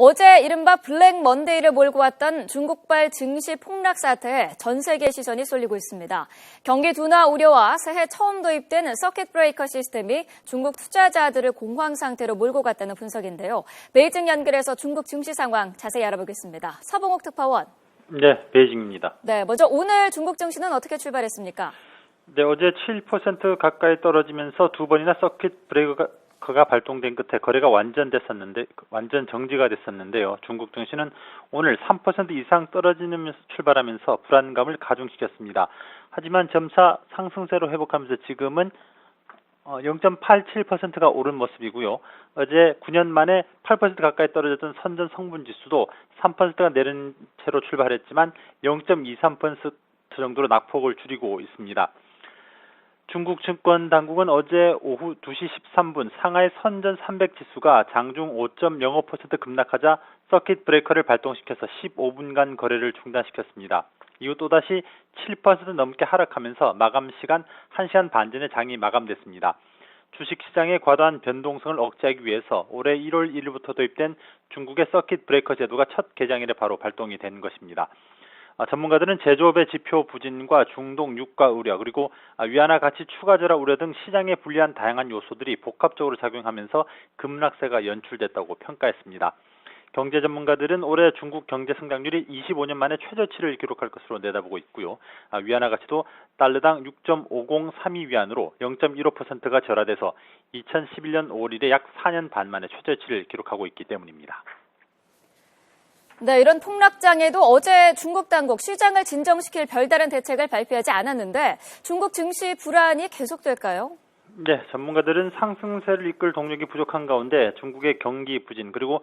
어제 이른바 블랙 먼데이를 몰고 왔던 중국발 증시 폭락 사태에 전 세계 시선이 쏠리고 있습니다. 경기 둔화 우려와 새해 처음 도입된 서킷 브레이커 시스템이 중국 투자자들을 공황 상태로 몰고 갔다는 분석인데요. 베이징 연결해서 중국 증시 상황 자세히 알아보겠습니다. 서봉옥 특파원. 네, 베이징입니다. 네, 먼저 오늘 중국 증시는 어떻게 출발했습니까? 네, 어제 7% 가까이 떨어지면서 두 번이나 서킷 브레이커가 발동된 끝에 거래가 완전 정지가 됐었는데요. 중국 증시는 오늘 3% 이상 떨어지면서 출발하면서 불안감을 가중시켰습니다. 하지만 점차 상승세로 회복하면서 지금은 0.87%가 오른 모습이고요. 어제 9년 만에 8% 가까이 떨어졌던 선전 성분 지수도 3%가 내린 채로 출발했지만 0.23% 정도로 낙폭을 줄이고 있습니다. 중국 증권 당국은 어제 오후 2시 13분 상하이 선전 300 지수가 장중 5.05% 급락하자 서킷 브레이커를 발동시켜서 15분간 거래를 중단시켰습니다. 이후 또다시 7% 넘게 하락하면서 마감 시간 1시간 반 전에 장이 마감됐습니다. 주식시장의 과도한 변동성을 억제하기 위해서 올해 1월 1일부터 도입된 중국의 서킷 브레이커 제도가 첫 개장일에 바로 발동이 된 것입니다. 전문가들은 제조업의 지표 부진과 중동 유가 우려 그리고 위안화 가치 추가 절하 우려 등 시장에 불리한 다양한 요소들이 복합적으로 작용하면서 급락세가 연출됐다고 평가했습니다. 경제 전문가들은 올해 중국 경제 성장률이 25년 만에 최저치를 기록할 것으로 내다보고 있고요. 위안화 가치도 달러당 6.5032 위안으로 0.15%가 절하돼서 2011년 5월 이래 약 4년 반 만에 최저치를 기록하고 있기 때문입니다. 네, 이런 폭락장에도 어제 중국 당국 시장을 진정시킬 별다른 대책을 발표하지 않았는데 중국 증시 불안이 계속될까요? 네, 전문가들은 상승세를 이끌 동력이 부족한 가운데 중국의 경기 부진 그리고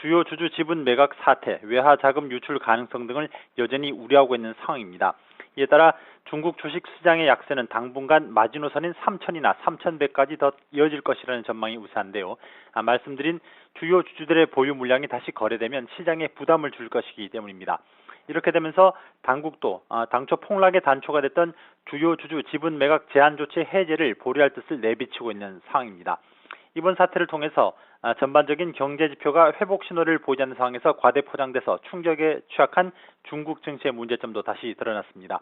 주요 주주 지분 매각 사태, 외화 자금 유출 가능성 등을 여전히 우려하고 있는 상황입니다. 이에 따라 중국 주식시장의 약세는 당분간 마지노선인 3,000이나 3,100까지 더 이어질 것이라는 전망이 우세한데요. 말씀드린 주요 주주들의 보유 물량이 다시 거래되면 시장에 부담을 줄 것이기 때문입니다. 이렇게 되면서 당국도 당초 폭락의 단초가 됐던 주요 주주 지분 매각 제한 조치 해제를 보류할 뜻을 내비치고 있는 상황입니다. 이번 사태를 통해서 전반적인 경제 지표가 회복 신호를 보이지 않는 상황에서 과대 포장돼서 충격에 취약한 중국 증시의 문제점도 다시 드러났습니다.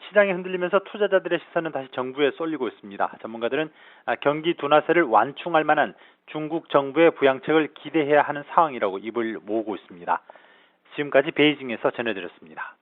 시장이 흔들리면서 투자자들의 시선은 다시 정부에 쏠리고 있습니다. 전문가들은 경기 둔화세를 완충할 만한 중국 정부의 부양책을 기대해야 하는 상황이라고 입을 모으고 있습니다. 지금까지 베이징에서 전해드렸습니다.